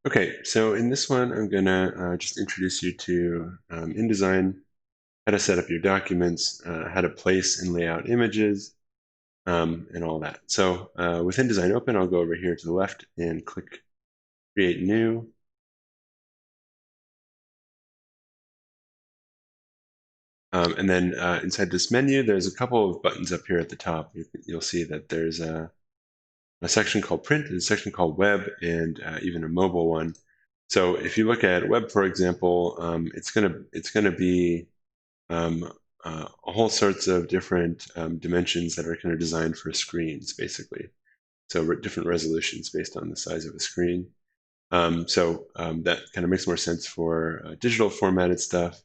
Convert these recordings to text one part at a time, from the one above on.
Okay, so in this one, I'm gonna just introduce you to InDesign, how to set up your documents, how to place and lay out images, and all that. So with InDesign open, I'll go over here to the left and click Create New. And then inside this menu, there's a couple of buttons up here at the top. You'll see that there's a section called Print, and a section called Web, and even a mobile one. So if you look at Web, for example, it's gonna be a whole sorts of different dimensions that are kind of designed for screens, basically. So different resolutions based on the size of a screen. That kind of makes more sense for digital formatted stuff.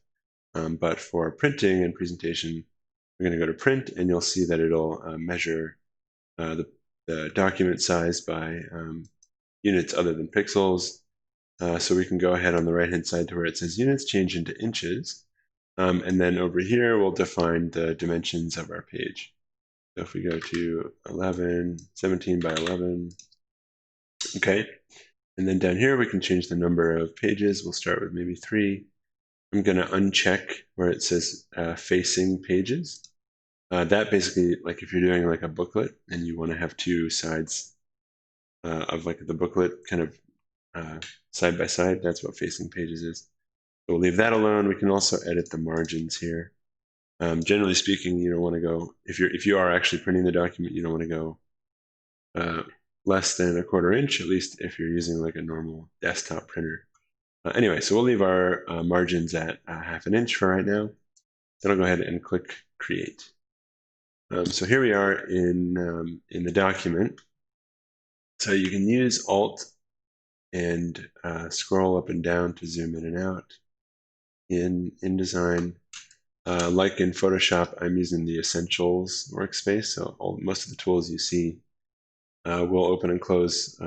But for printing and presentation, we're going to go to print, and you'll see that it'll measure the document size by units other than pixels. So we can go ahead on the right-hand side to where it says units, change into inches. And then over here, we'll define the dimensions of our page. So if we go to 17 by 11, okay. And then down here, we can change the number of pages. We'll start with maybe 3. I'm going to uncheck where it says facing pages. That basically, like if you're doing like a booklet and you want to have 2 sides of like the booklet kind of side by side, that's what facing pages is. So we'll leave that alone. We can also edit the margins here. Generally speaking, you don't want to go, if you are actually printing the document, you don't want to go less than 1/4 inch, at least if you're using like a normal desktop printer. Anyway, so we'll leave our margins at 1/2 inch for right now. Then I'll go ahead and click Create. So here we are in the document. So you can use Alt and scroll up and down to zoom in and out. In InDesign, like in Photoshop, I'm using the Essentials workspace, so most of the tools you see will open and close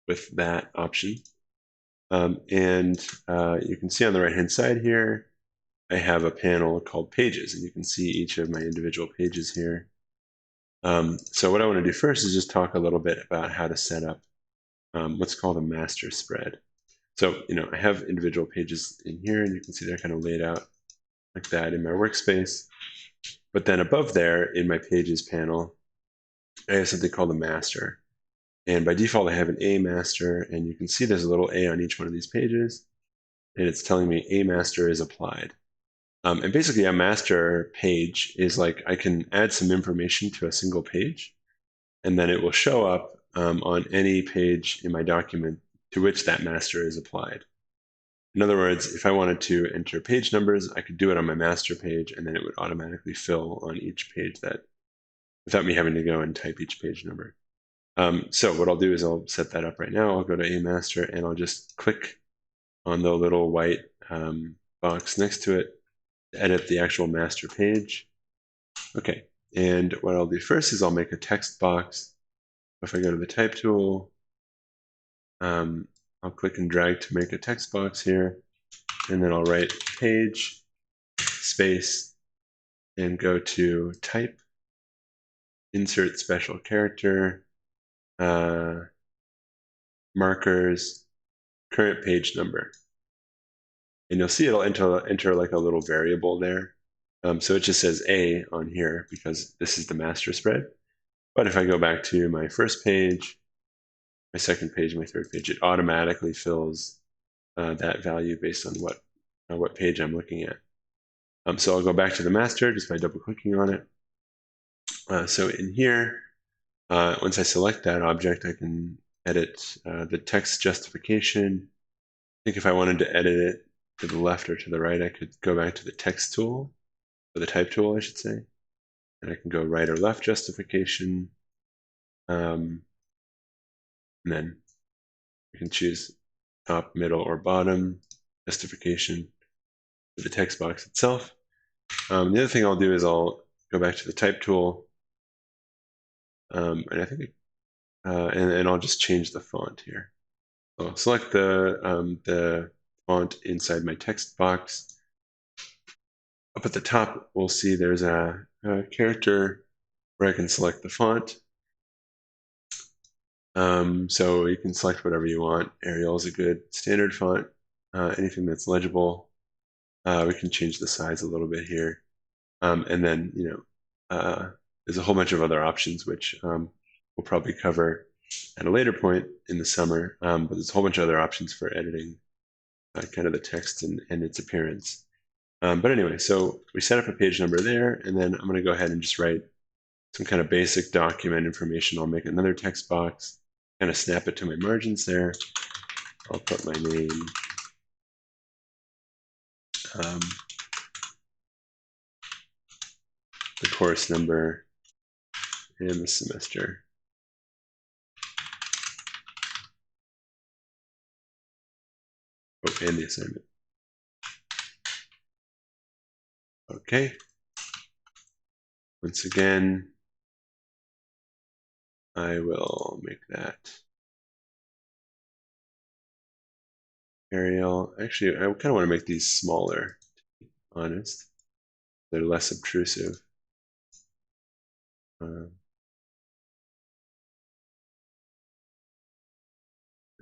with that option. And you can see on the right-hand side here, I have a panel called Pages, and you can see each of my individual pages here. So what I want to do first is just talk a little bit about how to set up what's called a master spread. So, I have individual pages in here, and you can see they're kind of laid out like that in my workspace. But then above there in my pages panel, I have something called a master. And by default, I have an A master, and you can see there's a little A on each one of these pages, and it's telling me A master is applied. And basically, a master page is like I can add some information to a single page, and then it will show up on any page in my document to which that master is applied. In other words, if I wanted to enter page numbers, I could do it on my master page, and then it would automatically fill on each page without me having to go and type each page number. So what I'll do is I'll set that up right now. I'll go to A master, and I'll just click on the little white box next to it to edit the actual master page. Okay, and what I'll do first is I'll make a text box. If I go to the type tool, I'll click and drag to make a text box here, and then I'll write page space and go to type, insert special character, markers, current page number. And you'll see it'll enter like a little variable there. So it just says A on here because this is the master spread. But if I go back to my first page, my second page, my third page, it automatically fills that value based on what page I'm looking at. So I'll go back to the master just by double clicking on it. So in here, once I select that object, I can edit the text justification. I think if I wanted to edit it to the left or to the right, I could go back to the text tool, or the type tool, I should say. And I can go right or left justification. And then you can choose top, middle, or bottom justification for the text box itself. The other thing I'll do is I'll go back to the type tool, and I think, and I'll just change the font here. So I'll select the font inside my text box. Up at the top, we'll see there's a character where I can select the font. So you can select whatever you want. Arial is a good standard font. Anything that's legible. We can change the size a little bit here. And then, there's a whole bunch of other options, which we'll probably cover at a later point in the summer. But there's a whole bunch of other options for editing kind of the text and its appearance. But anyway, so we set up a page number there, and then I'm going to go ahead and just write some kind of basic document information. I'll make another text box, kind of snap it to my margins there. I'll put my name, the course number, and the semester. Oh, and the assignment. Okay. Once again, I will make that Arial. Actually, I kind of want to make these smaller, to be honest. They're less obtrusive. I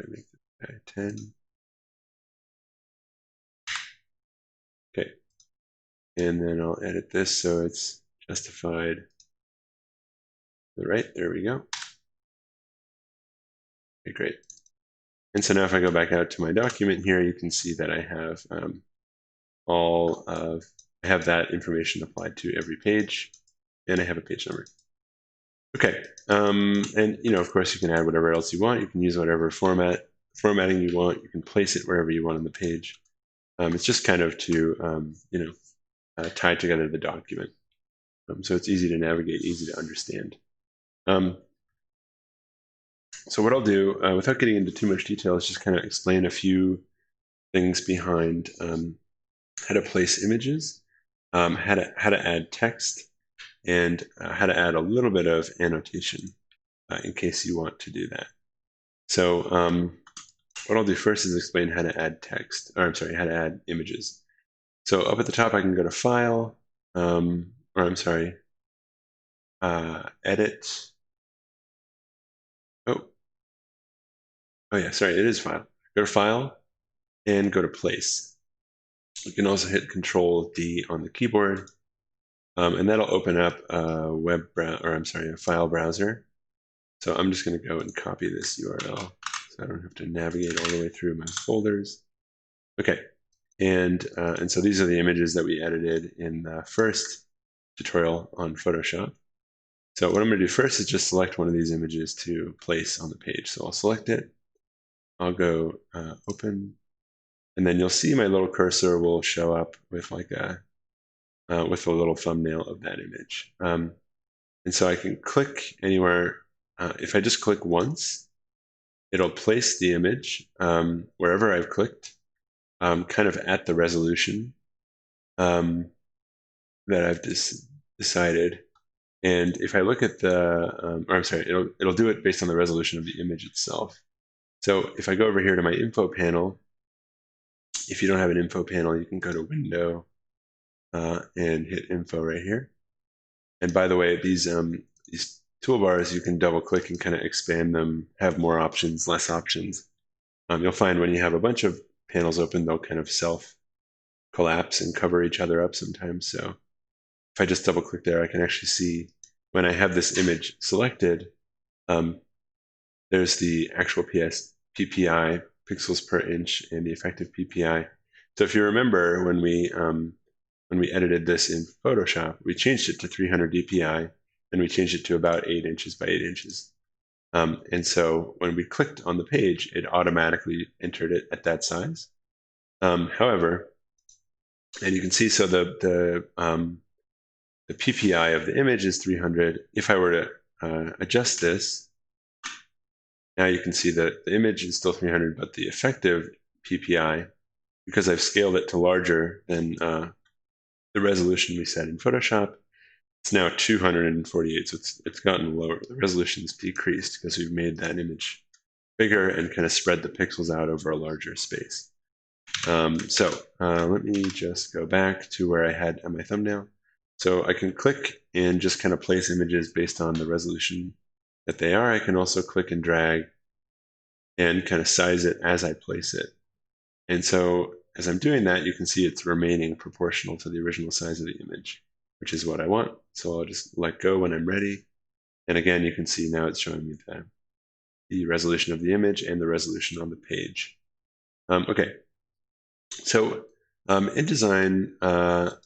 make that 10. Okay. And then I'll edit this so it's justified to the right. There we go. Okay, great. And so now if I go back out to my document here, you can see that I have I have that information applied to every page, and I have a page number. Okay, and of course you can add whatever else you want. You can use whatever formatting you want. You can place it wherever you want on the page. It's just kind of to tie together the document, so it's easy to navigate, easy to understand. So what I'll do, without getting into too much detail, is just kind of explain a few things behind how to place images, how to add text, and how to add a little bit of annotation in case you want to do that. So what I'll do first is explain how to add text, or I'm sorry, how to add images. So up at the top, I can go to File, Edit. Oh yeah, sorry, it is File. Go to File and go to Place. You can also hit Control D on the keyboard, and that'll open up a file browser. So I'm just going to go and copy this URL so I don't have to navigate all the way through my folders. Okay, and so these are the images that we edited in the first tutorial on Photoshop. So what I'm going to do first is just select one of these images to place on the page. So I'll select it. I'll go Open, and then you'll see my little cursor will show up with like with a little thumbnail of that image. And so I can click anywhere. If I just click once, it'll place the image wherever I've clicked, kind of at the resolution that I've decided. And if I look at it'll do it based on the resolution of the image itself. So if I go over here to my info panel, if you don't have an info panel, you can go to Window and hit Info right here. And by the way, these toolbars, you can double click and kind of expand them, have more options, less options. You'll find when you have a bunch of panels open, they'll kind of self-collapse and cover each other up sometimes. So if I just double click there, I can actually see when I have this image selected, there's the actual PPI, pixels per inch, and the effective PPI. So if you remember when we edited this in Photoshop, we changed it to 300 dpi, and we changed it to about 8 inches by 8 inches. And so when we clicked on the page, it automatically entered it at that size. However, and you can see, so the PPI of the image is 300. If I were to adjust this, now you can see that the image is still 300, but the effective PPI, because I've scaled it to larger than the resolution we set in Photoshop, it's now 248, so it's gotten lower. The resolution's decreased because we've made that image bigger and kind of spread the pixels out over a larger space. Let me just go back to where I had my thumbnail. So I can click and just kind of place images based on the resolution that they are, I can also click and drag and kind of size it as I place it. And so as I'm doing that, you can see it's remaining proportional to the original size of the image, which is what I want. So I'll just let go when I'm ready. And again, you can see now it's showing me the resolution of the image and the resolution on the page. Okay, so InDesign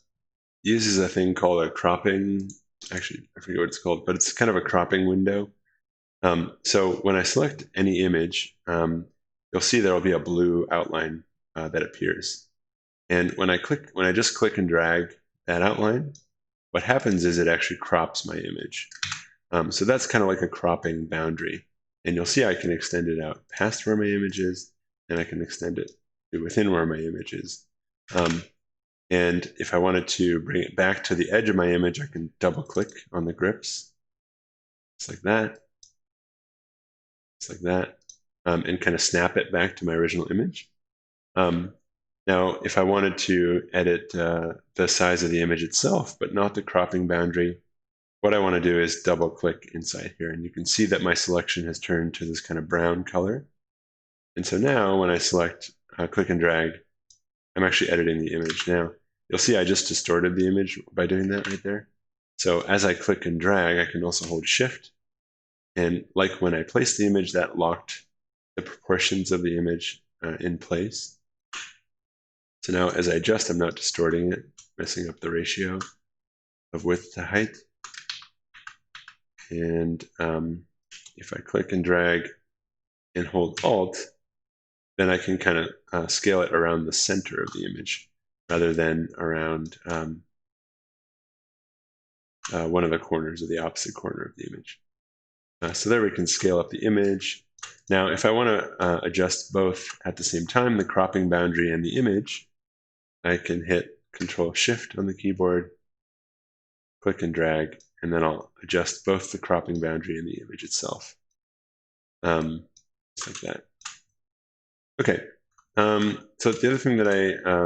uses a thing called a cropping. Actually, I forget what it's called, but it's kind of a cropping window. So when I select any image, you'll see there will be a blue outline that appears. And when I just click and drag that outline, what happens is it actually crops my image. So that's kind of like a cropping boundary. And you'll see I can extend it out past where my image is, and I can extend it to within where my image is. And if I wanted to bring it back to the edge of my image, I can double click on the grips, just like that, and kind of snap it back to my original image. Now, if I wanted to edit the size of the image itself, but not the cropping boundary, what I want to do is double click inside here. And you can see that my selection has turned to this kind of brown color. And so now when I select click and drag, I'm actually editing the image. Now, you'll see I just distorted the image by doing that right there. So as I click and drag, I can also hold Shift. And like when I placed the image, that locked the proportions of the image in place. So now as I adjust, I'm not distorting it, messing up the ratio of width to height. And if I click and drag and hold Alt, then I can kind of scale it around the center of the image rather than around one of the corners or the opposite corner of the image. So there we can scale up the image. Now, if I want to adjust both at the same time, the cropping boundary and the image, I can hit Control-Shift on the keyboard, click and drag, and then I'll adjust both the cropping boundary and the image itself. Just like that. Okay, so the other thing that I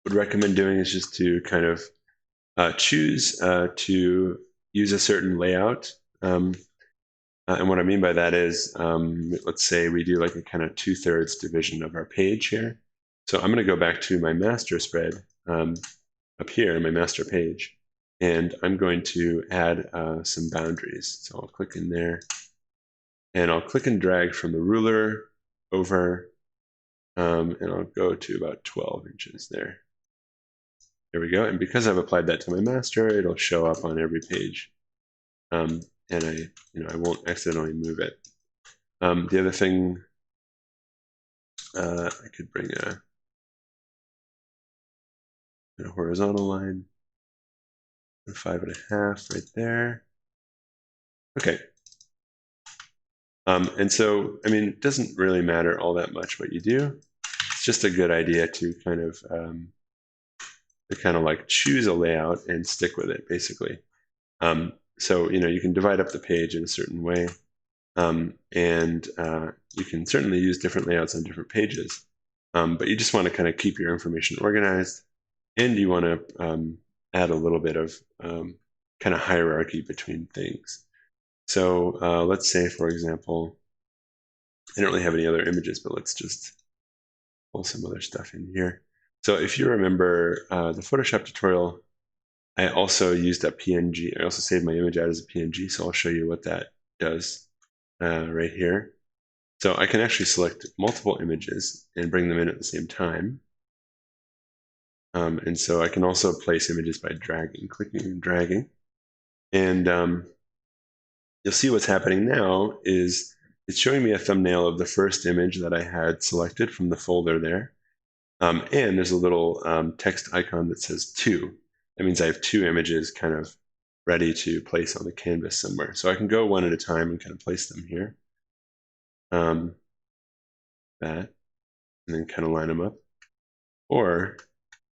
would recommend doing is just to kind of choose to use a certain layout. And what I mean by that is, let's say we do like a kind of 2/3 division of our page here. So I'm going to go back to my master spread up here, my master page, and I'm going to add some boundaries. So I'll click in there, and I'll click and drag from the ruler over, and I'll go to about 12 inches there. There we go. And because I've applied that to my master, it'll show up on every page. And I won't accidentally move it. The other thing, I could bring a horizontal line, 5.5 right there. Okay. And so, I mean, it doesn't really matter all that much what you do. It's just a good idea to kind of like choose a layout and stick with it, basically. So, you can divide up the page in a certain way, and you can certainly use different layouts on different pages, but you just want to kind of keep your information organized, and you want to add a little bit of kind of hierarchy between things. So let's say, for example, I don't really have any other images, but let's just pull some other stuff in here. So if you remember the Photoshop tutorial, I also used a PNG. I also saved my image out as a PNG, so I'll show you what that does right here. So I can actually select multiple images and bring them in at the same time. And so I can also place images by dragging, clicking and dragging. And you'll see what's happening now is it's showing me a thumbnail of the first image that I had selected from the folder there. And there's a little text icon that says 2. That means I have 2 images kind of ready to place on the canvas somewhere. So I can go one at a time and kind of place them here. That, and then kind of line them up. Or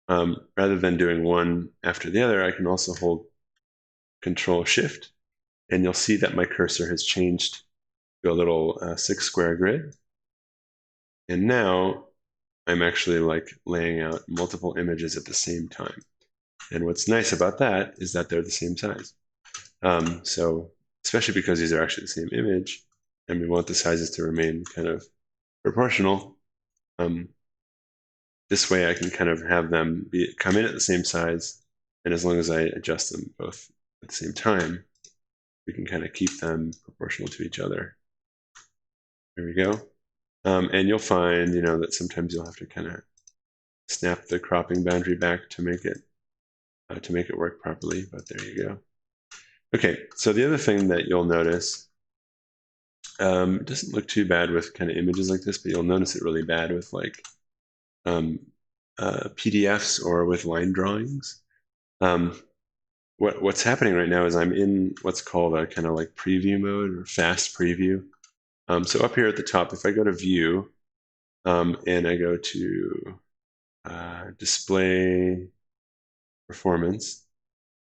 rather than doing one after the other, I can also hold Control-Shift, and you'll see that my cursor has changed to a little 6-square grid. And now I'm actually like laying out multiple images at the same time. And what's nice about that is that they're the same size. So especially because these are actually the same image, and we want the sizes to remain kind of proportional. This way I can kind of have them come in at the same size, and as long as I adjust them both at the same time, we can kind of keep them proportional to each other. There we go. And you'll find, that sometimes you'll have to kind of snap the cropping boundary back to make it work properly, but there you go. Okay, so the other thing that you'll notice, it doesn't look too bad with kind of images like this, but you'll notice it really bad with like PDFs or with line drawings. What's happening right now is I'm in what's called a kind of like preview mode or fast preview. So up here at the top, if I go to View and I go to Display Performance,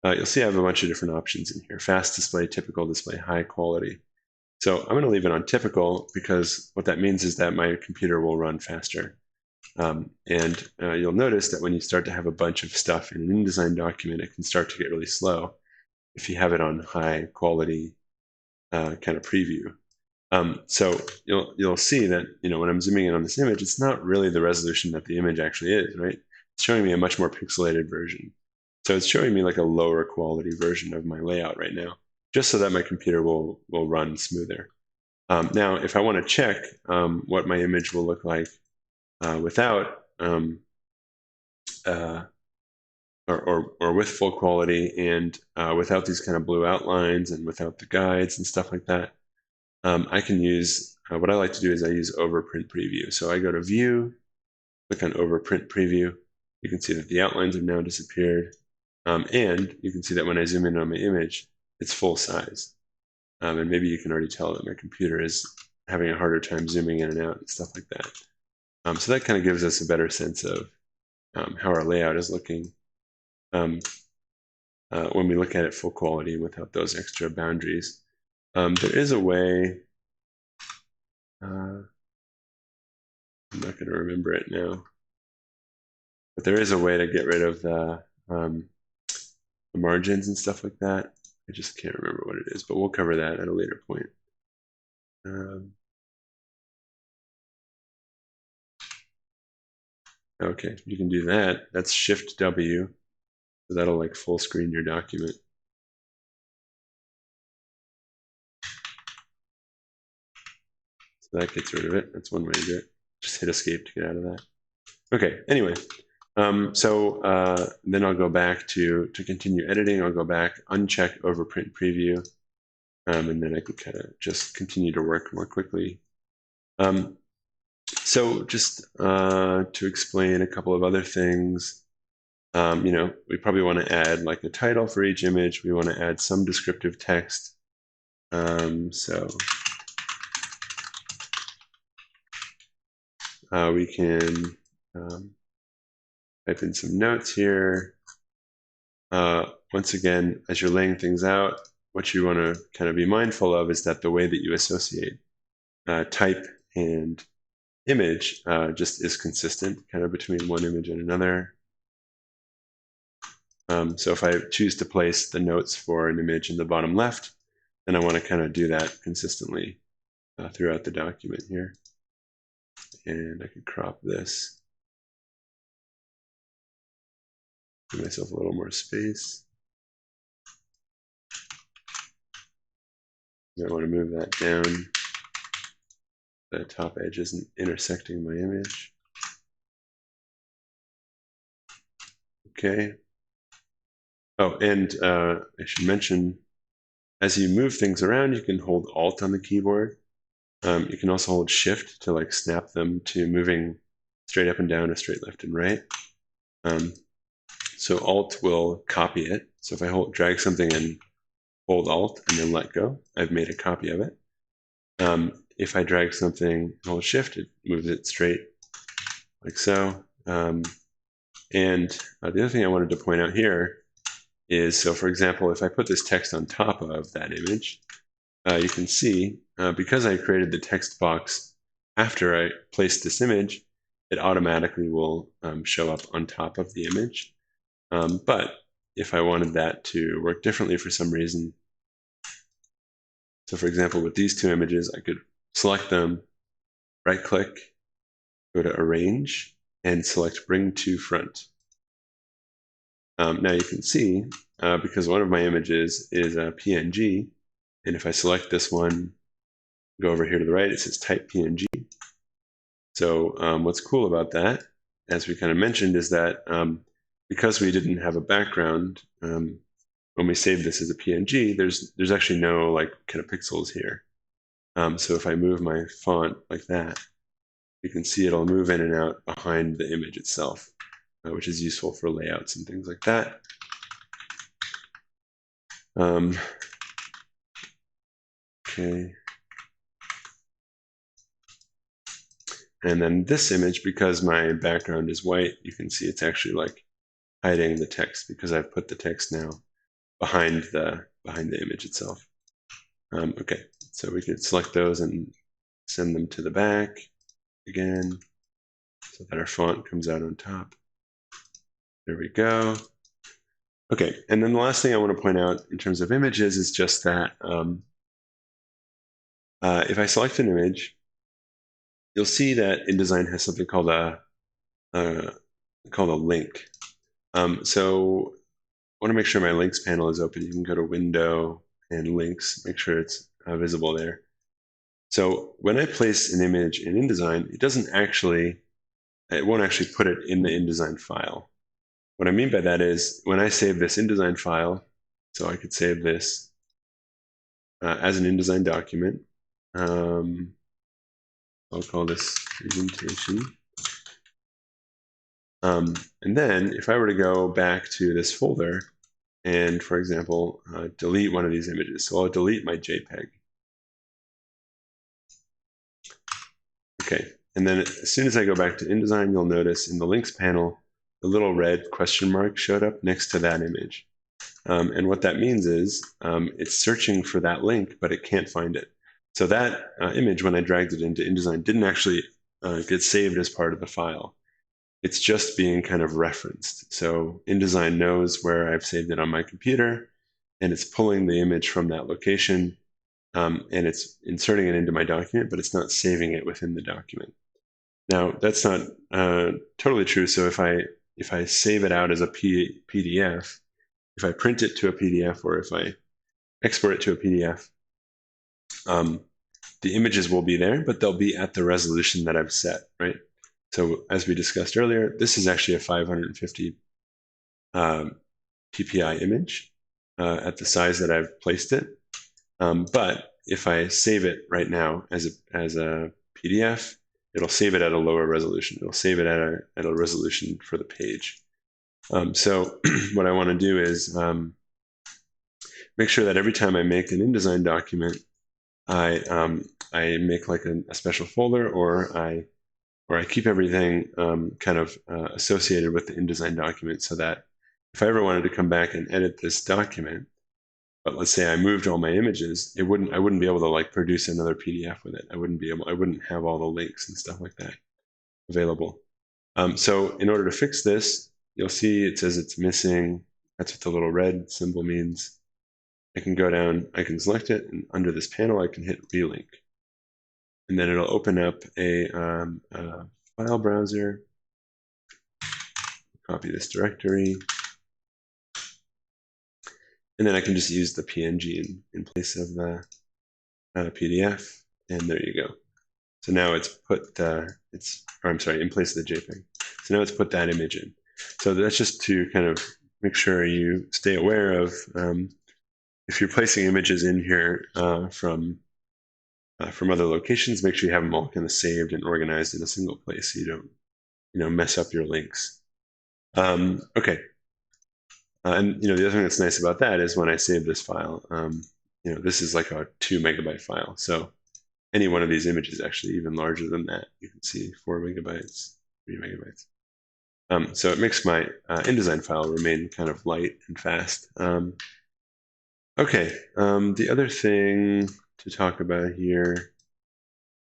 you'll see I have a bunch of different options in here. Fast display, typical display, high quality. So I'm going to leave it on typical because what that means is that my computer will run faster. And you'll notice that when you start to have a bunch of stuff in an InDesign document, it can start to get really slow if you have it on high quality kind of preview. So you'll see that when I'm zooming in on this image, it's not really the resolution that the image actually is, right? It's showing me a much more pixelated version. So it's showing me like a lower quality version of my layout right now, just so that my computer will run smoother. Now, if I want to check what my image will look like without or with full quality and without these kind of blue outlines and without the guides and stuff like that, I can use, what I like to do is I use Overprint Preview. So I go to View, click on Overprint Preview. You can see that the outlines have now disappeared. And you can see that when I zoom in on my image, it's full size. And maybe you can already tell that my computer is having a harder time zooming in and out and stuff like that. So that kind of gives us a better sense of how our layout is looking when we look at it full quality without those extra boundaries. There is a way, I'm not going to remember it now, but there is a way to get rid of the margins and stuff like that. I just can't remember what it is, but we'll cover that at a later point. Okay, you can do that. That's Shift W. So that'll like full screen your document. So that gets rid of it. That's one way to do it. Just hit Escape to get out of that. Okay, anyway. Then I'll go back to continue editing. I'll go back, uncheck Overprint Preview, and then I can kind of just continue to work more quickly. So just to explain a couple of other things, we probably want to add like a title for each image. We want to add some descriptive text. So we can type in some notes here. Once again, as you're laying things out, what you want to kind of be mindful of is that the way that you associate type and image just is consistent kind of between one image and another. So if I choose to place the notes for an image in the bottom left, then I want to kind of do that consistently throughout the document here. And I can crop this. Give myself a little more space. I want to move that down. The top edge isn't intersecting my image. Okay. Oh, and I should mention, as you move things around, you can hold Alt on the keyboard. You can also hold Shift to like snap them to moving straight up and down or straight left and right. So Alt will copy it. So if I drag something and hold Alt and then let go, I've made a copy of it. If I drag something and hold Shift, it moves it straight like so. And the other thing I wanted to point out here is, so for example, if I put this text on top of that image, you can see, because I created the text box after I placed this image, it automatically will show up on top of the image. But if I wanted that to work differently for some reason, So for example, with these two images, I could select them, right-click, go to Arrange, and select Bring to Front. Now you can see, because one of my images is a PNG, and if I select this one, go over here to the right, it says Type PNG. So what's cool about that, as we kind of mentioned, is that because we didn't have a background, when we save this as a PNG, there's actually no like kind of pixels here. So if I move my font like that, you can see it'll move in and out behind the image itself, which is useful for layouts and things like that. Okay. And then this image, because my background is white, you can see it's actually like hiding the text because I've put the text now behind the image itself. Okay, so we could select those and send them to the back again, so that our font comes out on top. There we go. Okay, and then the last thing I want to point out in terms of images is just that if I select an image, you'll see that InDesign has something called a link. So I want to make sure my links panel is open. You can go to Window and Links, make sure it's visible there. So when I place an image in InDesign, it won't actually put it in the InDesign file. What I mean by that is when I save this InDesign file, so I could save this as an InDesign document. I'll call this presentation. And then if I were to go back to this folder and, for example, delete one of these images, so I'll delete my JPEG. Okay, and then as soon as I go back to InDesign, you'll notice in the links panel, the little red question mark showed up next to that image. And what that means is it's searching for that link, but it can't find it. So that image, when I dragged it into InDesign, didn't actually get saved as part of the file. It's just being kind of referenced. So InDesign knows where I've saved it on my computer, and it's pulling the image from that location, and it's inserting it into my document, but it's not saving it within the document. Now, that's not totally true. So if I save it out as a PDF, if I print it to a PDF or if I export it to a PDF, the images will be there, but they'll be at the resolution that I've set, right? So as we discussed earlier, this is actually a 550 ppi image at the size that I've placed it. But if I save it right now as a PDF, it'll save it at a lower resolution. It'll save it at a resolution for the page. So what I want to do is make sure that every time I make an InDesign document, I make like a special folder, or I keep everything kind of associated with the InDesign document, so that if I ever wanted to come back and edit this document, but let's say I moved all my images, I wouldn't be able to like produce another PDF with it. I wouldn't have all the links and stuff like that available. So in order to fix this, you'll see it says it's missing. That's what the little red symbol means. I can go down, I can select it, and under this panel, I can hit relink. And then it'll open up a file browser, copy this directory, and then I can just use the PNG in place of the PDF, and there you go. So now it's put, in place of the JPEG. So now it's put that image in. So that's just to kind of make sure you stay aware of if you're placing images in here from other locations, make sure you have them all kind of saved and organized in a single place so you don't mess up your links. Okay. And the other thing that's nice about that is when I save this file, this is like a 2 megabyte file. So any one of these images is actually even larger than that. You can see 4 megabytes, 3 megabytes. So it makes my InDesign file remain kind of light and fast. Okay, the other thing to talk about here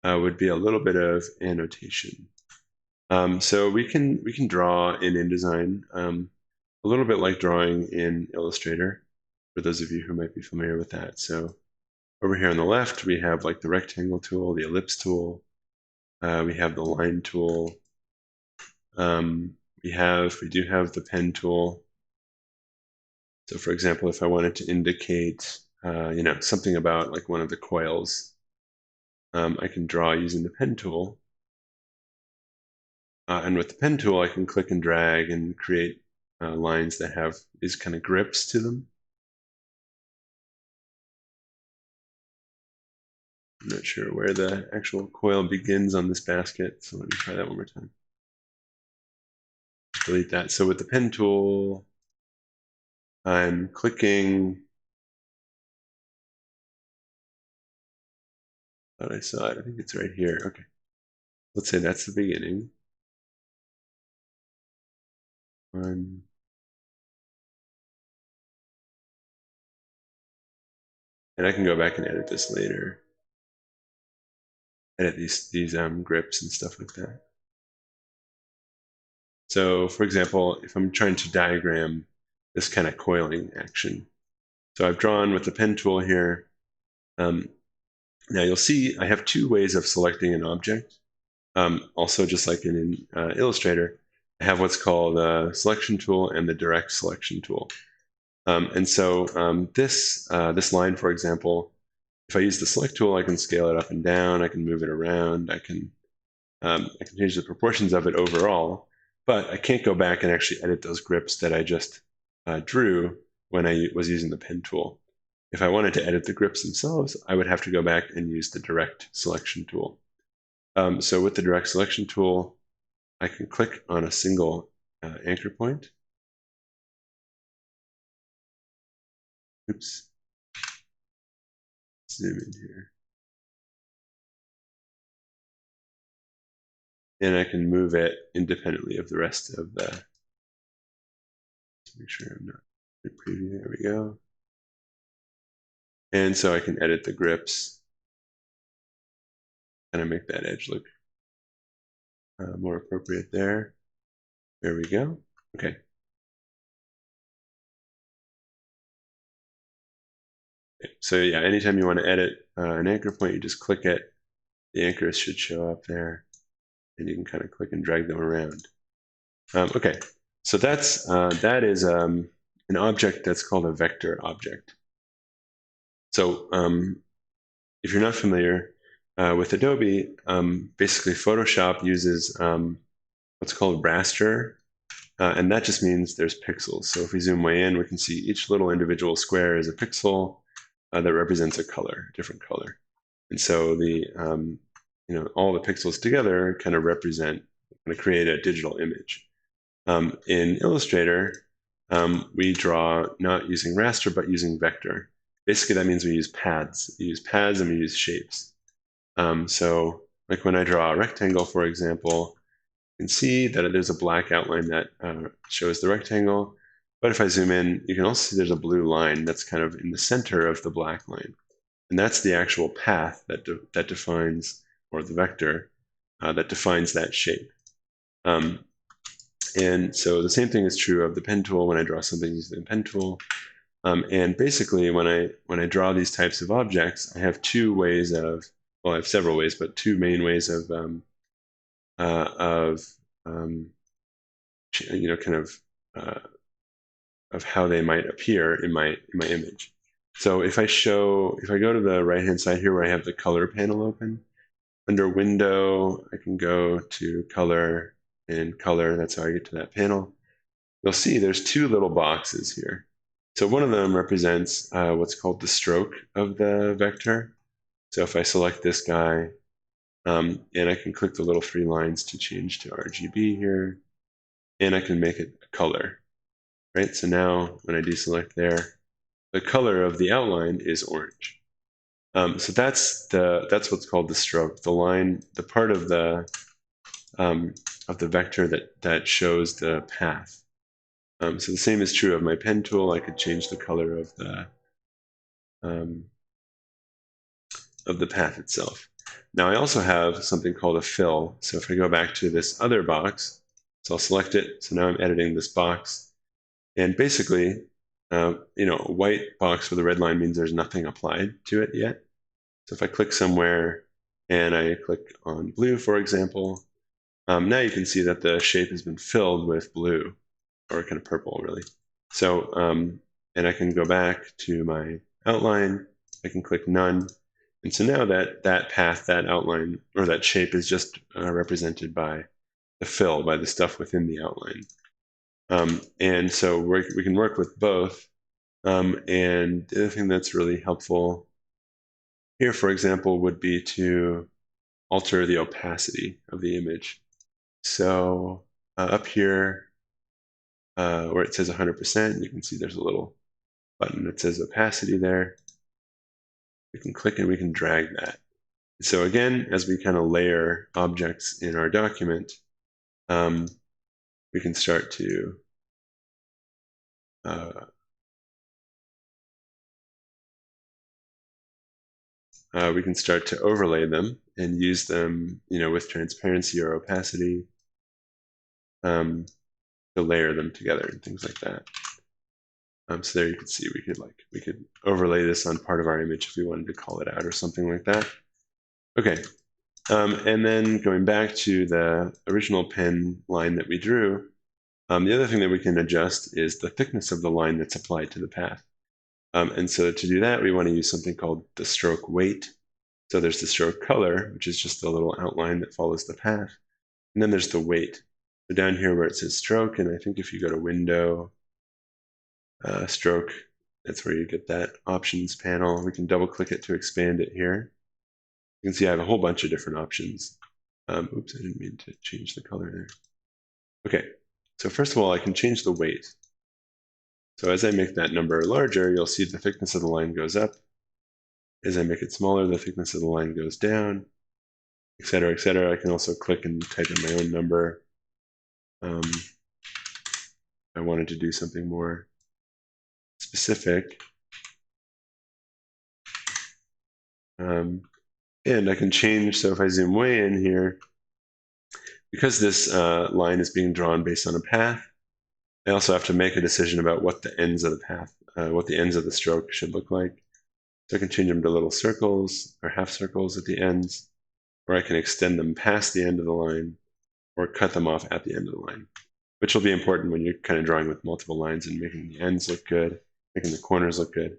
would be a little bit of annotation. So we can draw in InDesign a little bit like drawing in Illustrator, for those of you who might be familiar with that. So Over here on the left, we have like the rectangle tool, the ellipse tool. We have the line tool. We do have the pen tool. So for example, if I wanted to indicate, something about like one of the coils, I can draw using the pen tool. And with the pen tool, I can click and drag and create lines that have these kind of grips to them. I'm not sure where the actual coil begins on this basket, so let me try that one more time. Delete that. So with the pen tool, I'm clicking. Thought I saw it. I think it's right here. Okay. Let's say that's the beginning. And I can go back and edit this later. Edit these grips and stuff like that. So for example, if I'm trying to diagram this kind of coiling action, so I've drawn with the pen tool here. Now you'll see I have two ways of selecting an object. Also, just like in Illustrator, I have what's called the selection tool and the direct selection tool. And so this line, for example, if I use the select tool, I can scale it up and down. I can move it around. I can change the proportions of it overall, but I can't go back and actually edit those grips that I just drew when I was using the pen tool. If I wanted to edit the grips themselves, I would have to go back and use the direct selection tool. So with the direct selection tool, I can click on a single anchor point. Oops. Zoom in here. And I can move it independently of the rest of the, make sure I'm not preview, there we go. And so I can edit the grips and I make that edge look more appropriate there. There we go. Okay. So yeah, anytime you want to edit an anchor point, you just click it. The anchors should show up there, and you can kind of click and drag them around. Okay, so that is an object that's called a vector object. So if you're not familiar with Adobe, basically Photoshop uses what's called raster, and that just means there's pixels. So if we zoom way in, we can see each little individual square is a pixel that represents a color, a different color. And so the all the pixels together kind of create a digital image. In Illustrator, we draw not using raster, but using vector. Basically, that means we use paths. We use paths and we use shapes. So like when I draw a rectangle, for example, you can see that there's a black outline that shows the rectangle. But if I zoom in, you can also see there's a blue line that's kind of in the center of the black line. And that's the actual path that defines, or the vector that defines that shape. And so the same thing is true of the pen tool when I draw something using the pen tool. And basically, when I draw these types of objects, I have two ways of, well, I have several ways, but two main ways of how they might appear in my image. So if I go to the right-hand side here where I have the color panel open, under Window, I can go to Color, and Color, that's how I get to that panel. You'll see there's two little boxes here. So one of them represents what's called the stroke of the vector. So if I select this guy, and I can click the little three lines to change to RGB here, and I can make it a color, right? So now when I deselect there, the color of the outline is orange. So that's what's called the stroke, the line, the part of the vector that shows the path. So the same is true of my pen tool. I could change the color of the path itself. Now I also have something called a fill. So if I go back to this other box, so I'll select it. So now I'm editing this box, and basically, a white box with a red line means there's nothing applied to it yet. So if I click somewhere and I click on blue, for example, now you can see that the shape has been filled with blue, or kind of purple, really. So, and I can go back to my outline. I can click none. And so now that path, that outline, or that shape is just represented by the fill, by the stuff within the outline. And so we can work with both. And the other thing that's really helpful here, for example, would be to alter the opacity of the image. So up here, where it says 100%, you can see there's a little button that says opacity there. We can click and we can drag that. So again, as we kind of layer objects in our document, we can start to overlay them and use them, with transparency or opacity, to layer them together and things like that. So there you can see we could overlay this on part of our image if we wanted to call it out or something like that. Okay, and then going back to the original pen line that we drew, the other thing that we can adjust is the thickness of the line that's applied to the path. And so to do that, we want to use something called the stroke weight. So there's the stroke color, which is just a little outline that follows the path. And then there's the weight. So down here where it says stroke, and I think if you go to Window, Stroke, that's where you get that options panel. We can double click it to expand it here. You can see I have a whole bunch of different options. Oops, I didn't mean to change the color there. Okay, so first of all, I can change the weight. So as I make that number larger, you'll see the thickness of the line goes up. As I make it smaller, the thickness of the line goes down, et cetera, et cetera. I can also click and type in my own number. I wanted to do something more specific. And I can change, so if I zoom way in here, because this line is being drawn based on a path, I also have to make a decision about what the ends of the path, what the ends of the stroke should look like. So I can change them to little circles or half circles at the ends, or I can extend them past the end of the line, or cut them off at the end of the line, which will be important when you're kind of drawing with multiple lines and making the ends look good, making the corners look good.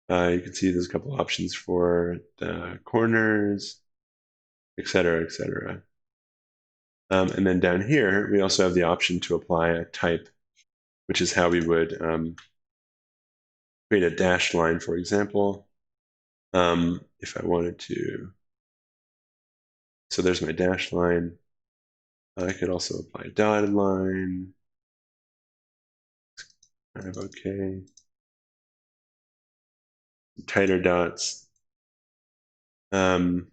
You can see there's a couple options for the corners, et cetera, et cetera. And then down here, we also have the option to apply a type, which is how we would create a dashed line, for example. If I wanted to, so there's my dashed line. I could also apply a dotted line. Kind of okay. Tighter dots. Okay.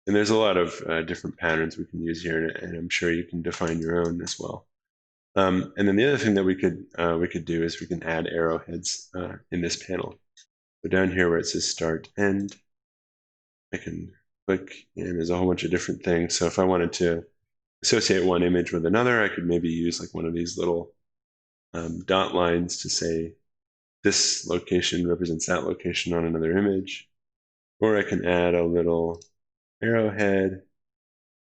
And there's a lot of different patterns we can use here, and I'm sure you can define your own as well. And then the other thing that we could do is we can add arrowheads in this panel. So down here where it says Start End, I can click, and there's a whole bunch of different things. So if I wanted to associate one image with another, I could maybe use like one of these little dot lines to say this location represents that location on another image. Or I can add a little arrowhead.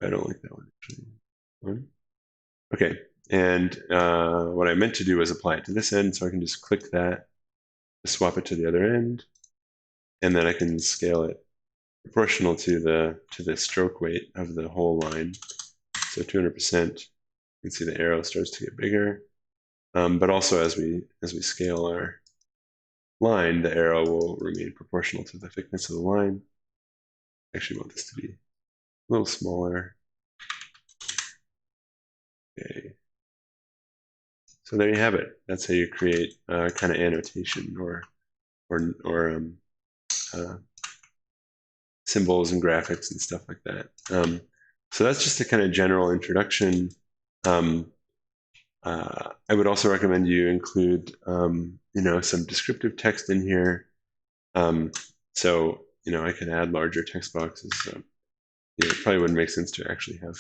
I don't like that one actually. Okay, and what I meant to do was apply it to this end, so I can just click that, swap it to the other end, and then I can scale it proportional to the stroke weight of the whole line. So 200%. You can see the arrow starts to get bigger, but also as we scale our line, the arrow will remain proportional to the thickness of the line. I actually want this to be a little smaller. Okay. So there you have it. That's how you create kind of annotation or symbols and graphics and stuff like that. So that's just a kind of general introduction. I would also recommend you include, some descriptive text in here. So, I can add larger text boxes. It probably wouldn't make sense to actually have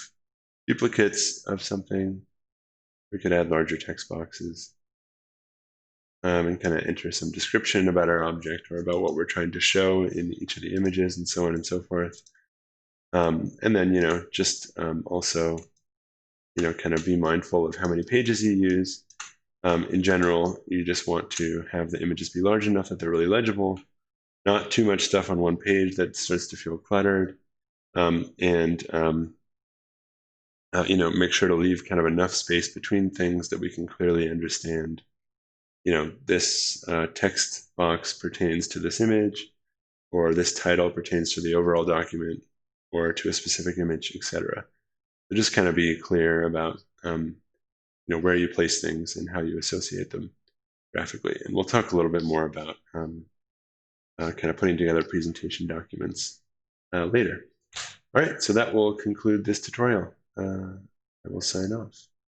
duplicates of something. We could add larger text boxes. and kind of enter some description about our object or about what we're trying to show in each of the images and so on and so forth. And then, just also, kind of be mindful of how many pages you use. In general, you just want to have the images be large enough that they're really legible, not too much stuff on one page that starts to feel cluttered, and make sure to leave kind of enough space between things that we can clearly understand. This text box pertains to this image, or this title pertains to the overall document, or to a specific image, etc. So just kind of be clear about where you place things and how you associate them graphically. And we'll talk a little bit more about kind of putting together presentation documents later. All right, so that will conclude this tutorial. I will sign off.